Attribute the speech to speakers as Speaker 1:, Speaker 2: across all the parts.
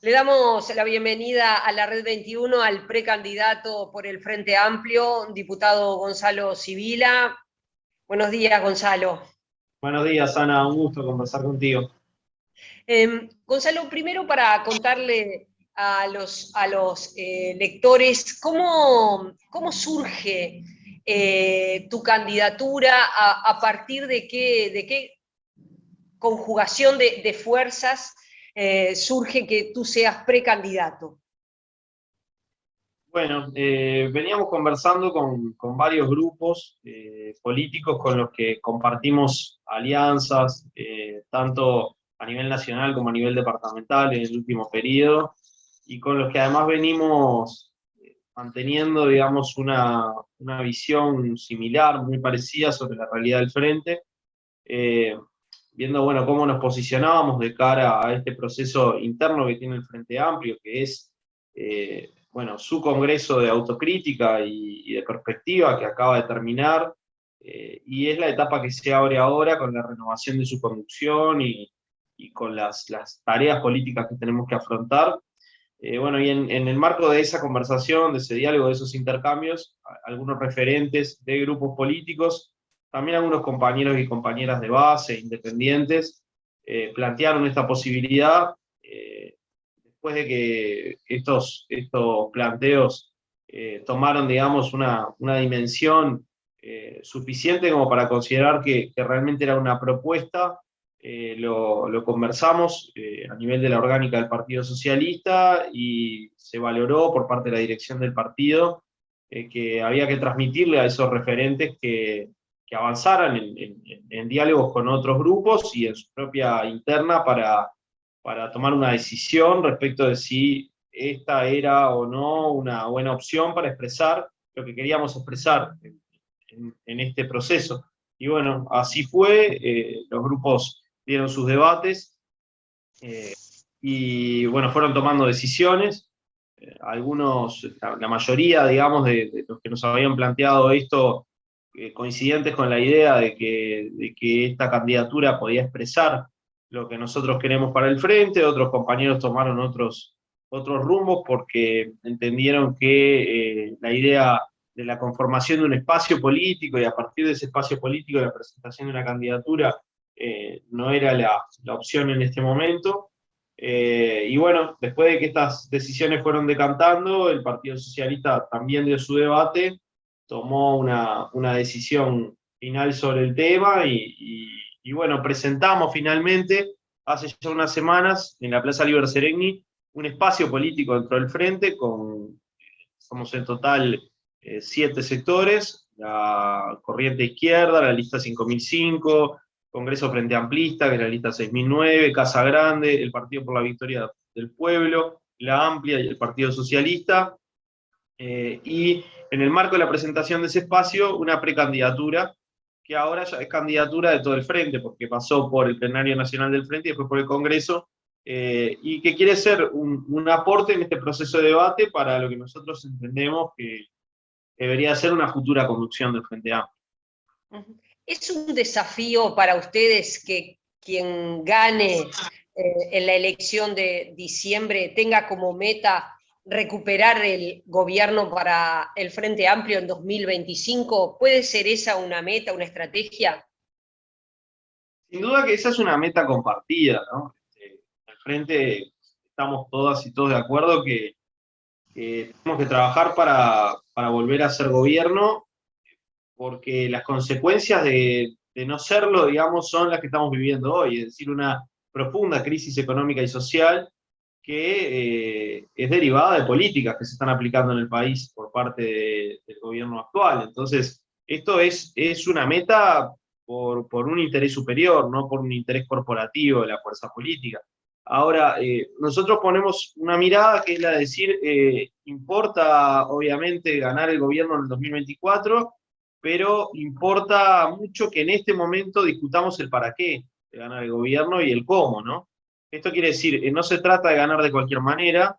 Speaker 1: Le damos la bienvenida a la Red 21 al precandidato por el Frente Amplio, diputado Gonzalo Sibila. Buenos días, Gonzalo.
Speaker 2: Buenos días, Ana, un gusto conversar contigo.
Speaker 1: Gonzalo, primero para contarle a los lectores cómo surge tu candidatura, a partir de qué conjugación de fuerzas surge que tú seas precandidato.
Speaker 2: Bueno, veníamos conversando con varios grupos políticos con los que compartimos alianzas, tanto a nivel nacional como a nivel departamental en el último periodo, y con los que además venimos manteniendo, digamos, una visión similar, muy parecida sobre la realidad del frente, viendo, bueno, cómo nos posicionábamos de cara a este proceso interno que tiene el Frente Amplio, que es, bueno, su congreso de autocrítica y de perspectiva que acaba de terminar, y es la etapa que se abre ahora con la renovación de su conducción y con las tareas políticas que tenemos que afrontar. Bueno, y en el marco de esa conversación, de ese diálogo, de esos intercambios, algunos referentes de grupos políticos, también algunos compañeros y compañeras de base, independientes, plantearon esta posibilidad, después de que estos planteos tomaron, digamos, una dimensión suficiente como para considerar que realmente era una propuesta. Lo conversamos a nivel de la orgánica del Partido Socialista y se valoró por parte de la dirección del partido que había que transmitirle a esos referentes que avanzaran en diálogos con otros grupos y en su propia interna para tomar una decisión respecto de si esta era o no una buena opción para expresar lo que queríamos expresar en este proceso. Y bueno, así fue, los grupos dieron sus debates y bueno, fueron tomando decisiones. Algunos, la mayoría, digamos, de los que nos habían planteado esto, coincidentes con la idea de que esta candidatura podía expresar lo que nosotros queremos para el frente. Otros compañeros tomaron otros rumbos porque entendieron que la idea de la conformación de un espacio político y a partir de ese espacio político la presentación de una candidatura no era la opción en este momento. Y bueno, después de que estas decisiones fueron decantando, el Partido Socialista también dio su debate, tomó una decisión final sobre el tema y bueno, presentamos finalmente, hace ya unas semanas, en la Plaza Liber Seregni, un espacio político dentro del frente, somos en total 7 sectores: la corriente izquierda, la lista 5005, Congreso Frente Amplista, que es la lista 6009, Casa Grande, el Partido por la Victoria del Pueblo, la Amplia y el Partido Socialista. Y en el marco de la presentación de ese espacio, una precandidatura, que ahora ya es candidatura de todo el Frente, porque pasó por el Plenario Nacional del Frente y después por el Congreso, y que quiere ser un aporte en este proceso de debate para lo que nosotros entendemos que debería ser una futura conducción del Frente Amplio.
Speaker 1: ¿Es un desafío para ustedes que quien gane en la elección de diciembre tenga como meta recuperar el gobierno para el Frente Amplio en 2025? ¿Puede ser esa una meta, una estrategia?
Speaker 2: Sin duda que esa es una meta compartida, ¿no? En el Frente estamos todas y todos de acuerdo que tenemos que trabajar para volver a ser gobierno, porque las consecuencias de no serlo, digamos, son las que estamos viviendo hoy, es decir, una profunda crisis económica y social que es derivada de políticas que se están aplicando en el país por parte del gobierno actual. Entonces, esto es una meta por un interés superior, no por un interés corporativo de la fuerza política. Ahora, nosotros ponemos una mirada que es la de decir, importa obviamente ganar el gobierno en el 2024, pero importa mucho que en este momento discutamos el para qué de ganar el gobierno y el cómo, ¿no? Esto quiere decir, no se trata de ganar de cualquier manera,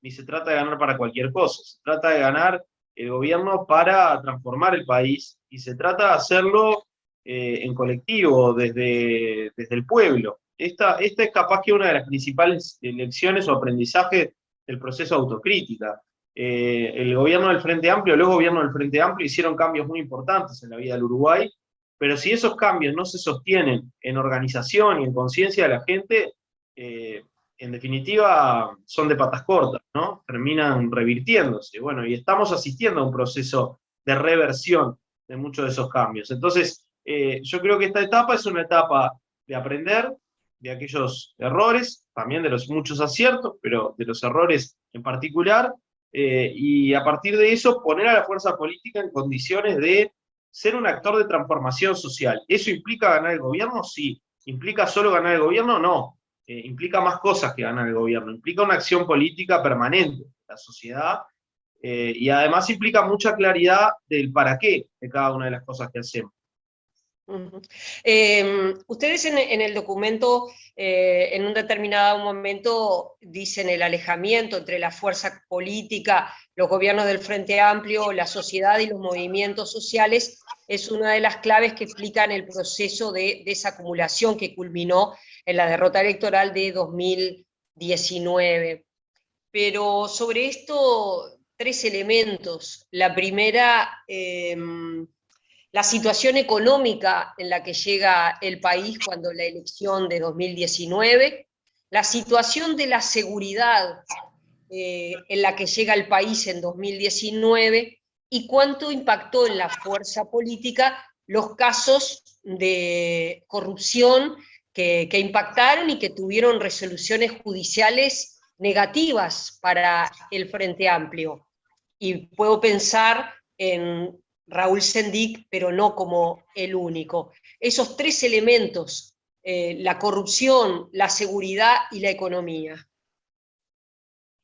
Speaker 2: ni se trata de ganar para cualquier cosa, se trata de ganar el gobierno para transformar el país y se trata de hacerlo en colectivo, desde el pueblo. Esta es capaz que una de las principales lecciones o aprendizajes del proceso de autocrítica. El gobierno del Frente Amplio, los gobiernos del Frente Amplio hicieron cambios muy importantes en la vida del Uruguay, pero si esos cambios no se sostienen en organización y en conciencia de la gente, en definitiva son de patas cortas, ¿no? Terminan revirtiéndose. Bueno, y estamos asistiendo a un proceso de reversión de muchos de esos cambios. Entonces, yo creo que esta etapa es una etapa de aprender de aquellos errores, también de los muchos aciertos, pero de los errores en particular, y a partir de eso poner a la fuerza política en condiciones de ser un actor de transformación social. ¿Eso implica ganar el gobierno? Sí. ¿Implica solo ganar el gobierno? No. Implica más cosas que ganar el gobierno. Implica una acción política permanente de la sociedad, y además implica mucha claridad del para qué de cada una de las cosas que hacemos.
Speaker 1: Ustedes en el documento, en un determinado momento, dicen el alejamiento entre la fuerza política, los gobiernos del Frente Amplio, la sociedad y los movimientos sociales, es una de las claves que explican el proceso de desacumulación que culminó en la derrota electoral de 2019. Pero sobre esto, 3 elementos. La primera, la situación económica en la que llega el país cuando la elección de 2019, la situación de la seguridad en la que llega el país en 2019 y cuánto impactó en la fuerza política los casos de corrupción que impactaron y que tuvieron resoluciones judiciales negativas para el Frente Amplio. Y puedo pensar en Raúl Sendic, pero no como el único. Esos 3 elementos, la corrupción, la seguridad y la economía.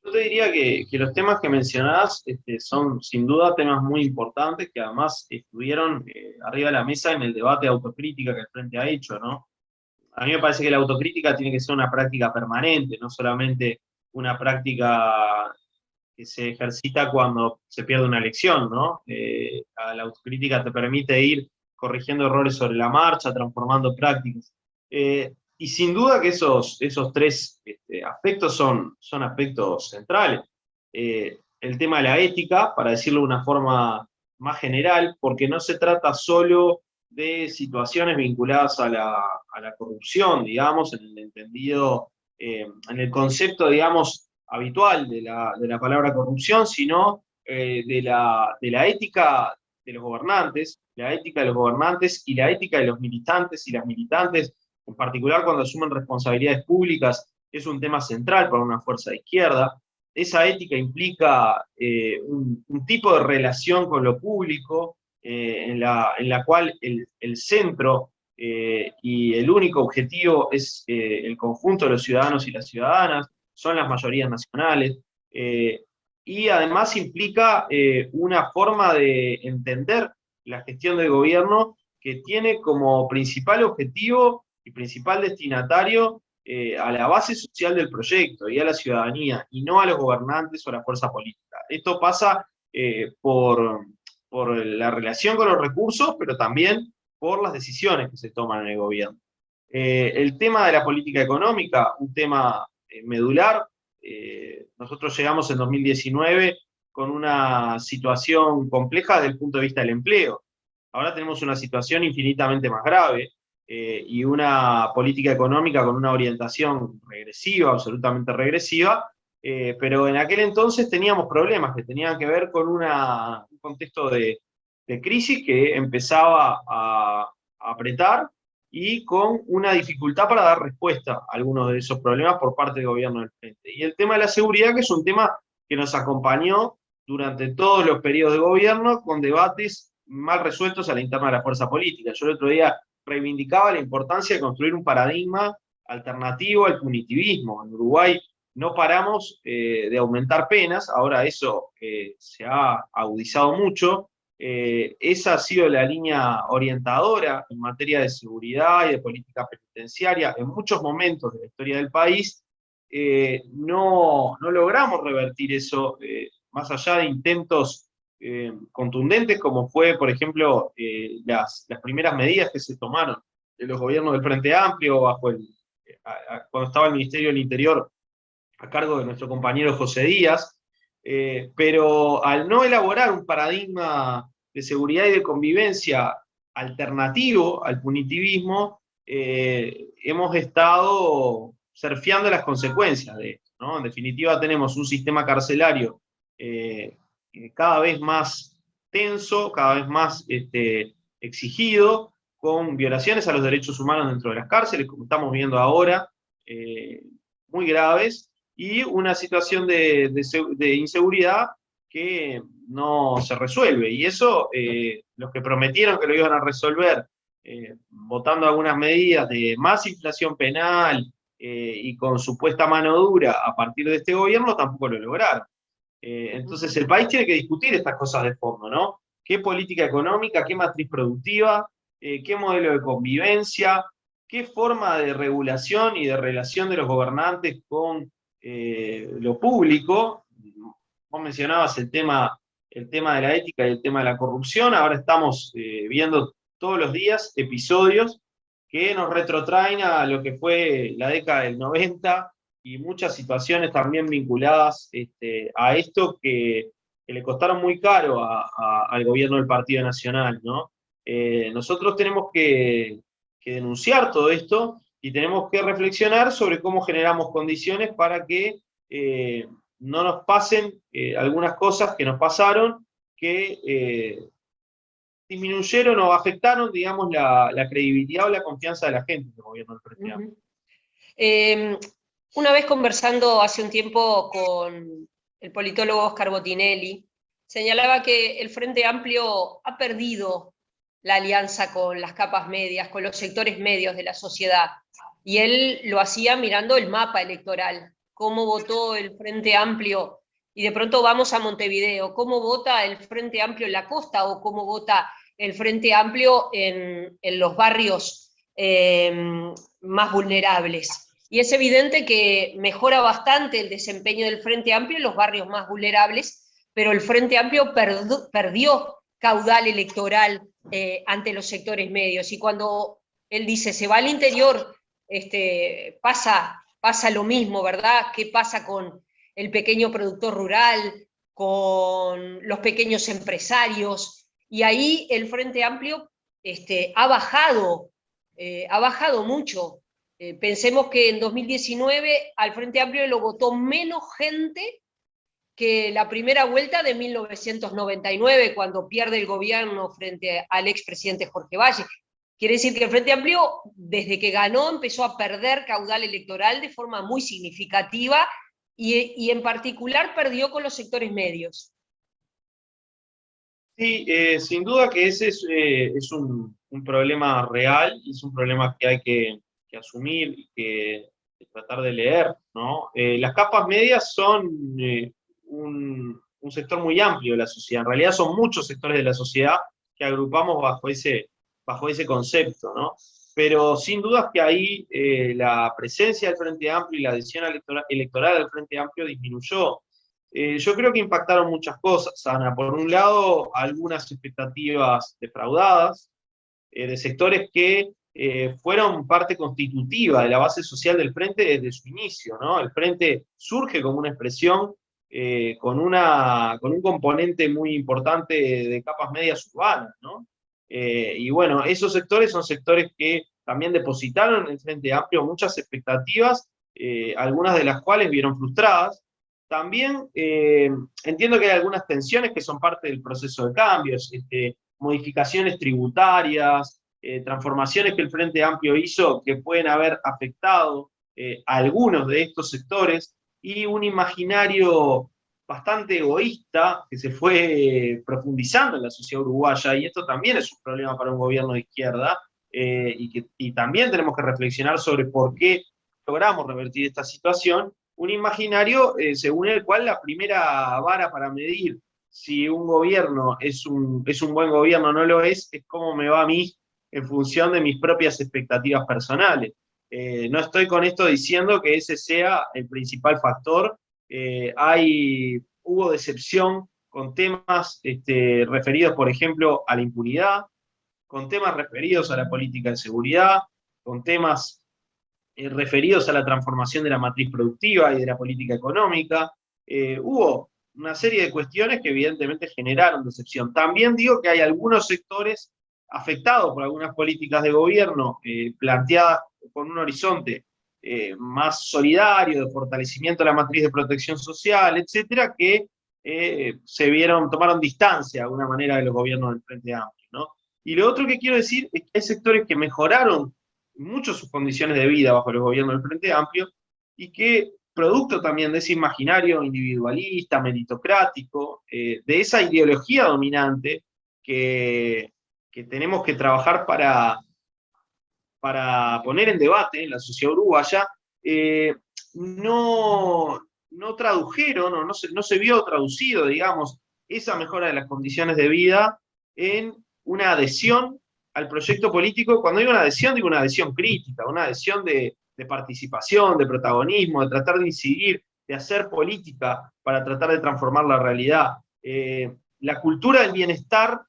Speaker 2: Yo te diría que los temas que mencionás son sin duda temas muy importantes que además estuvieron arriba de la mesa en el debate de autocrítica que el Frente ha hecho, ¿no? A mí me parece que la autocrítica tiene que ser una práctica permanente, no solamente una práctica que se ejercita cuando se pierde una elección, ¿no? La autocrítica te permite ir corrigiendo errores sobre la marcha, transformando prácticas. Y sin duda que esos 3 aspectos son aspectos centrales. El tema de la ética, para decirlo de una forma más general, porque no se trata solo de situaciones vinculadas a la corrupción, digamos, en el entendido, en el concepto, digamos, habitual de la palabra corrupción, sino de la ética de los gobernantes, la ética de los gobernantes y la ética de los militantes y las militantes, en particular cuando asumen responsabilidades públicas, es un tema central para una fuerza de izquierda. Esa ética implica un tipo de relación con lo público, en la cual el centro y el único objetivo es el conjunto de los ciudadanos y las ciudadanas, son las mayorías nacionales, y además implica una forma de entender la gestión del gobierno que tiene como principal objetivo y principal destinatario a la base social del proyecto y a la ciudadanía, y no a los gobernantes o a la fuerza política. Esto pasa por la relación con los recursos, pero también por las decisiones que se toman en el gobierno. El tema de la política económica, un tema medular. Nosotros llegamos en 2019 con una situación compleja desde el punto de vista del empleo. Ahora tenemos una situación infinitamente más grave, y una política económica con una orientación regresiva, absolutamente regresiva, pero en aquel entonces teníamos problemas que tenían que ver con un contexto de crisis que empezaba a apretar, y con una dificultad para dar respuesta a algunos de esos problemas por parte del gobierno del Frente. Y el tema de la seguridad, que es un tema que nos acompañó durante todos los periodos de gobierno, con debates mal resueltos a la interna de la fuerza política. Yo el otro día reivindicaba la importancia de construir un paradigma alternativo al punitivismo. En Uruguay no paramos de aumentar penas, ahora eso se ha agudizado mucho. Esa ha sido la línea orientadora en materia de seguridad y de política penitenciaria en muchos momentos de la historia del país. No logramos revertir eso, más allá de intentos contundentes, como fue, por ejemplo, las primeras medidas que se tomaron de los gobiernos del Frente Amplio cuando estaba el Ministerio del Interior a cargo de nuestro compañero José Díaz, pero al no elaborar un paradigma de seguridad y de convivencia alternativo al punitivismo, hemos estado surfeando las consecuencias de esto, ¿no? En definitiva, tenemos un sistema carcelario cada vez más tenso, cada vez más exigido, con violaciones a los derechos humanos dentro de las cárceles, como estamos viendo ahora, muy graves, y una situación de inseguridad que no se resuelve. Y eso, los que prometieron que lo iban a resolver, votando algunas medidas de más inflación penal y con supuesta mano dura a partir de este gobierno, tampoco lo lograron. Entonces el país tiene que discutir estas cosas de fondo, ¿no? ¿Qué política económica, qué matriz productiva, qué modelo de convivencia, qué forma de regulación y de relación de los gobernantes con lo público? Vos mencionabas el tema de la ética y el tema de la corrupción. Ahora estamos viendo todos los días episodios que nos retrotraen a lo que fue la década del 90 y muchas situaciones también vinculadas a esto que le costaron muy caro al gobierno del Partido Nacional, ¿no? Nosotros tenemos que denunciar todo esto y tenemos que reflexionar sobre cómo generamos condiciones para que no nos pasen algunas cosas que nos pasaron, que disminuyeron o afectaron, digamos, la credibilidad o la confianza de la gente en el gobierno del Frente Amplio.
Speaker 1: Una vez conversando hace un tiempo con el politólogo Oscar Botinelli, señalaba que el Frente Amplio ha perdido la alianza con las capas medias, con los sectores medios de la sociedad, y él lo hacía mirando el mapa electoral, cómo votó el Frente Amplio, y de pronto vamos a Montevideo, cómo vota el Frente Amplio en la costa, o cómo vota el Frente Amplio en los barrios más vulnerables. Y es evidente que mejora bastante el desempeño del Frente Amplio en los barrios más vulnerables, pero el Frente Amplio perdió caudal electoral ante los sectores medios. Y cuando él dice, se va al interior, pasa lo mismo, ¿verdad? ¿Qué pasa con el pequeño productor rural, con los pequeños empresarios? Y ahí el Frente Amplio ha bajado mucho. Pensemos que en 2019 al Frente Amplio lo votó menos gente que la primera vuelta de 1999, cuando pierde el gobierno frente al expresidente Jorge Valle. Quiere decir que el Frente Amplio, desde que ganó, empezó a perder caudal electoral de forma muy significativa y en particular perdió con los sectores medios.
Speaker 2: Sí, sin duda que ese es un problema real, es un problema que hay que asumir y que tratar de leer, ¿no? Las capas medias son un sector muy amplio de la sociedad. En realidad son muchos sectores de la sociedad que agrupamos bajo ese concepto, ¿no? Pero sin dudas que ahí la presencia del Frente Amplio y la adhesión electoral al Frente Amplio disminuyó. Yo creo que impactaron muchas cosas, Ana. Por un lado, algunas expectativas defraudadas de sectores que fueron parte constitutiva de la base social del Frente desde su inicio, ¿no? El Frente surge como una expresión con un componente muy importante de capas medias urbanas, ¿no? Y bueno, esos sectores son sectores que también depositaron en el Frente Amplio muchas expectativas, algunas de las cuales vieron frustradas. También entiendo que hay algunas tensiones que son parte del proceso de cambios, modificaciones tributarias, transformaciones que el Frente Amplio hizo que pueden haber afectado a algunos de estos sectores, y un imaginario bastante egoísta que se fue profundizando en la sociedad uruguaya, y esto también es un problema para un gobierno de izquierda, y también tenemos que reflexionar sobre por qué logramos revertir esta situación. Un imaginario según el cual la primera vara para medir si un gobierno es un buen gobierno o no lo es cómo me va a mí en función de mis propias expectativas personales. No estoy con esto diciendo que ese sea el principal factor. Hubo decepción con temas referidos, por ejemplo, a la impunidad, con temas referidos a la política de seguridad, con temas referidos a la transformación de la matriz productiva y de la política económica. Hubo una serie de cuestiones que evidentemente generaron decepción. También digo que hay algunos sectores afectados por algunas políticas de gobierno planteadas con un horizonte más solidario, de fortalecimiento de la matriz de protección social, etcétera, que tomaron distancia de alguna manera de los gobiernos del Frente Amplio, ¿no? Y lo otro que quiero decir es que hay sectores que mejoraron mucho sus condiciones de vida bajo el gobierno del Frente Amplio y que, producto también de ese imaginario individualista, meritocrático, de esa ideología dominante que tenemos que trabajar para poner en debate en la sociedad uruguaya, no tradujeron o no se vio traducido, digamos, esa mejora de las condiciones de vida en una adhesión al proyecto político. Cuando digo una adhesión crítica, una adhesión de participación, de protagonismo, de tratar de incidir, de hacer política para tratar de transformar la realidad. La cultura del bienestar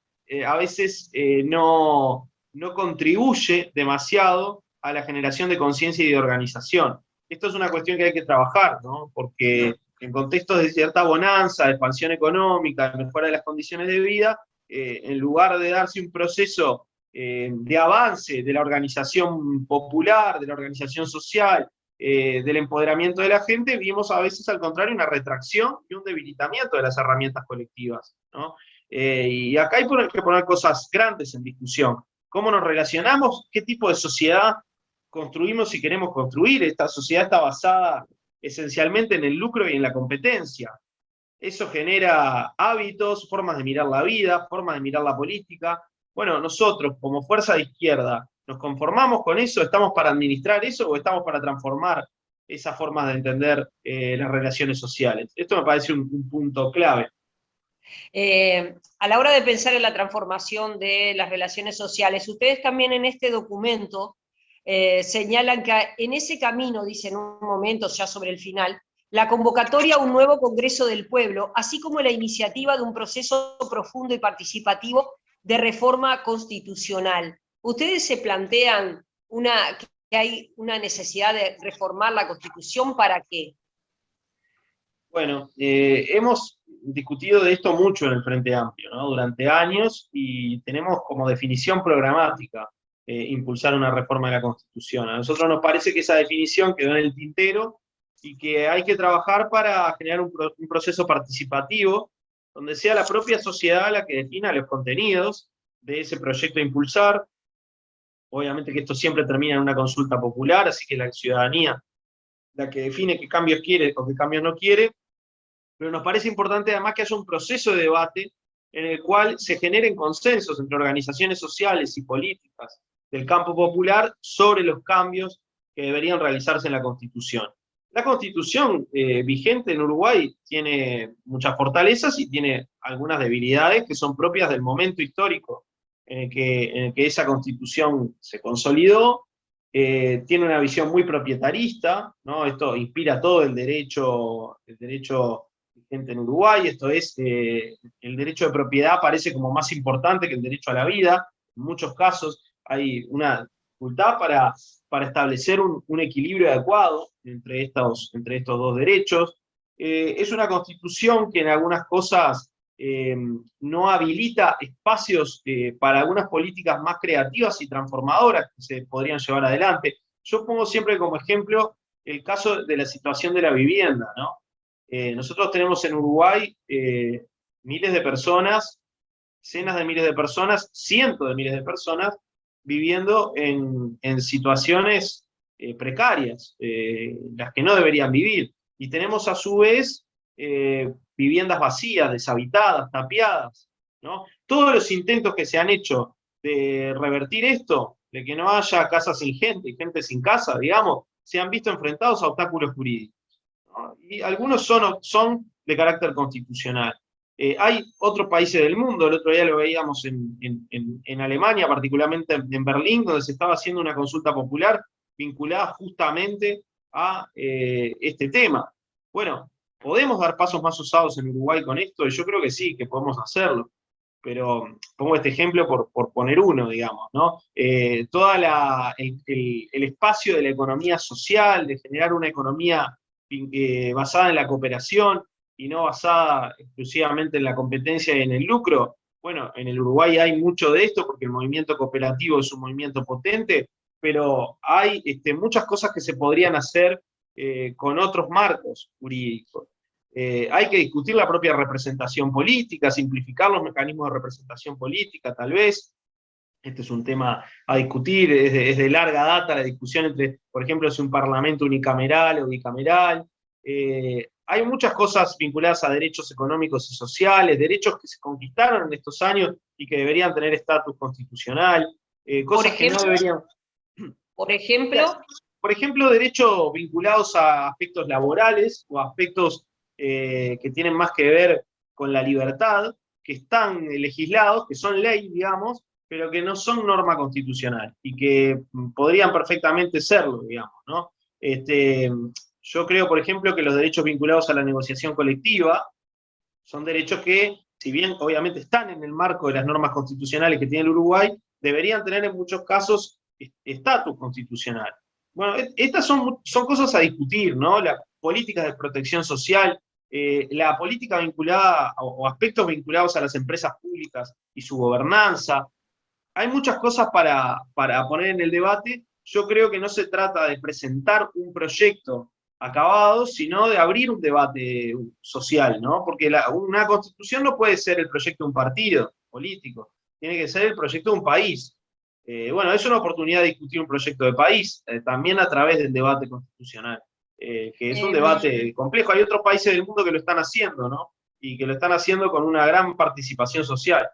Speaker 2: a veces no contribuye demasiado a la generación de conciencia y de organización. Esto es una cuestión que hay que trabajar, ¿no? Porque en contextos de cierta bonanza, de expansión económica, de mejora de las condiciones de vida, en lugar de darse un proceso de avance de la organización popular, de la organización social, del empoderamiento de la gente, vimos a veces al contrario una retracción y un debilitamiento de las herramientas colectivas, ¿no? Y acá hay que poner cosas grandes en discusión. ¿Cómo nos relacionamos? ¿Qué tipo de sociedad construimos y queremos construir? Esta sociedad está basada esencialmente en el lucro y en la competencia. Eso genera hábitos, formas de mirar la vida, formas de mirar la política. Bueno, nosotros, como fuerza de izquierda, ¿nos conformamos con eso? ¿Estamos para administrar eso o estamos para transformar esas formas de entender las relaciones sociales? Esto me parece un punto clave.
Speaker 1: A la hora de pensar en la transformación de las relaciones sociales, ustedes también en este documento señalan que en ese camino, dicen un momento ya sobre el final, la convocatoria a un nuevo Congreso del Pueblo, así como la iniciativa de un proceso profundo y participativo de reforma constitucional. ¿Ustedes se plantean que hay una necesidad de reformar la Constitución para qué?
Speaker 2: Bueno, hemos discutido de esto mucho en el Frente Amplio, ¿no? Durante años, y tenemos como definición programática impulsar una reforma de la Constitución. A nosotros nos parece que esa definición quedó en el tintero y que hay que trabajar para generar un proceso participativo donde sea la propia sociedad la que defina los contenidos de ese proyecto a impulsar. Obviamente que esto siempre termina en una consulta popular, así que la ciudadanía la que define qué cambios quiere o qué cambios no quiere, pero nos parece importante además que haya un proceso de debate en el cual se generen consensos entre organizaciones sociales y políticas del campo popular sobre los cambios que deberían realizarse en la Constitución. La Constitución vigente en Uruguay tiene muchas fortalezas y tiene algunas debilidades que son propias del momento histórico en el que esa Constitución se consolidó. Tiene una visión muy proprietarista, ¿no? Esto inspira todo el derecho vigente en Uruguay. Esto es, el derecho de propiedad parece como más importante que el derecho a la vida. En muchos casos hay una dificultad para establecer un equilibrio adecuado entre estos dos derechos. Es una Constitución que en algunas cosas no habilita espacios para algunas políticas más creativas y transformadoras que se podrían llevar adelante. Yo pongo siempre como ejemplo el caso de la situación de la vivienda, ¿no? Nosotros tenemos en Uruguay miles de personas, decenas de miles de personas, cientos de miles de personas viviendo en situaciones precarias, las que no deberían vivir. Y tenemos a su vez viviendas vacías, deshabitadas, tapiadas, ¿no? Todos los intentos que se han hecho de revertir esto, de que no haya casas sin gente y gente sin casa, digamos, se han visto enfrentados a obstáculos jurídicos, ¿no? Y algunos son de carácter constitucional. Hay otros países del mundo, el otro día lo veíamos en Alemania, particularmente en Berlín, donde se estaba haciendo una consulta popular vinculada justamente a este tema. Bueno, ¿Podemos dar pasos más osados en Uruguay con esto? Y yo creo que sí, que podemos hacerlo. Pero pongo este ejemplo por poner uno, digamos, ¿no? El espacio de la economía social, de generar una economía basada en la cooperación y no basada exclusivamente en la competencia y en el lucro. Bueno, en el Uruguay hay mucho de esto porque el movimiento cooperativo es un movimiento potente, pero hay muchas cosas que se podrían hacer con otros marcos jurídicos. Hay que discutir la propia representación política, simplificar los mecanismos de representación política, tal vez. Este es un tema a discutir, es de larga data la discusión entre, por ejemplo, si un parlamento unicameral o bicameral. Hay muchas cosas vinculadas a derechos económicos y sociales, derechos que se conquistaron en estos años y que deberían tener estatus constitucional,
Speaker 1: Por
Speaker 2: cosas que no
Speaker 1: ejemplo,
Speaker 2: deberían...
Speaker 1: por ejemplo,
Speaker 2: Por ejemplo, derechos vinculados a aspectos laborales o aspectos que tienen más que ver con la libertad, que están legislados, que son ley, digamos, pero que no son norma constitucional y que podrían perfectamente serlo, digamos, ¿no? Yo creo, por ejemplo, que los derechos vinculados a la negociación colectiva son derechos que, si bien obviamente están en el marco de las normas constitucionales que tiene el Uruguay, deberían tener en muchos casos estatus constitucional. Bueno, estas son cosas a discutir, ¿no? Las políticas de protección social, la política vinculada o aspectos vinculados a las empresas públicas y su gobernanza. Hay muchas cosas para poner en el debate. Yo creo que no se trata de presentar un proyecto acabado, sino de abrir un debate social, ¿no? Porque una constitución no puede ser el proyecto de un partido político, tiene que ser el proyecto de un país. Bueno, es una oportunidad de discutir un proyecto de país, también a través del debate constitucional, que es un
Speaker 1: em,
Speaker 2: debate complejo. Hay otros países del mundo que lo están haciendo, ¿no? Y que lo están haciendo con una gran participación social.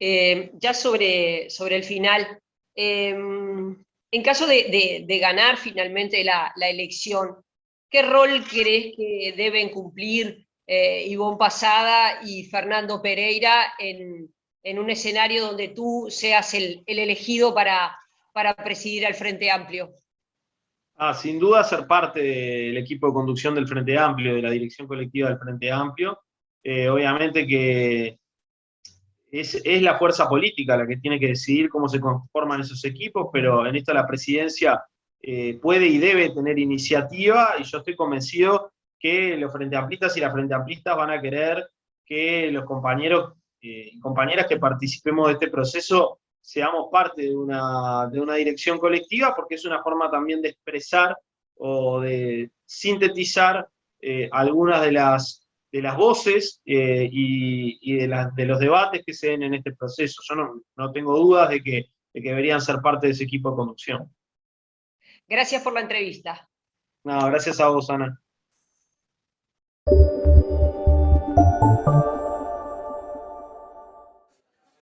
Speaker 1: ya sobre el final, en caso de ganar finalmente la elección, ¿qué rol crees que deben cumplir Ivonne Pasada y Fernando Pereira en un escenario donde tú seas el elegido para presidir al Frente Amplio?
Speaker 2: Sin duda ser parte del equipo de conducción del Frente Amplio, de la dirección colectiva del Frente Amplio. Obviamente que es la fuerza política la que tiene que decidir cómo se conforman esos equipos, pero en esto la presidencia puede y debe tener iniciativa, y yo estoy convencido que los Frente Amplistas y las Frente Amplistas van a querer que los compañeros y compañeras que participemos de este proceso seamos parte de una dirección colectiva, porque es una forma también de expresar o de sintetizar algunas de las voces y de los debates que se den en este proceso. Yo no tengo dudas de que deberían ser parte de ese equipo de conducción.
Speaker 1: Gracias por la entrevista.
Speaker 2: No, gracias a vos, Ana.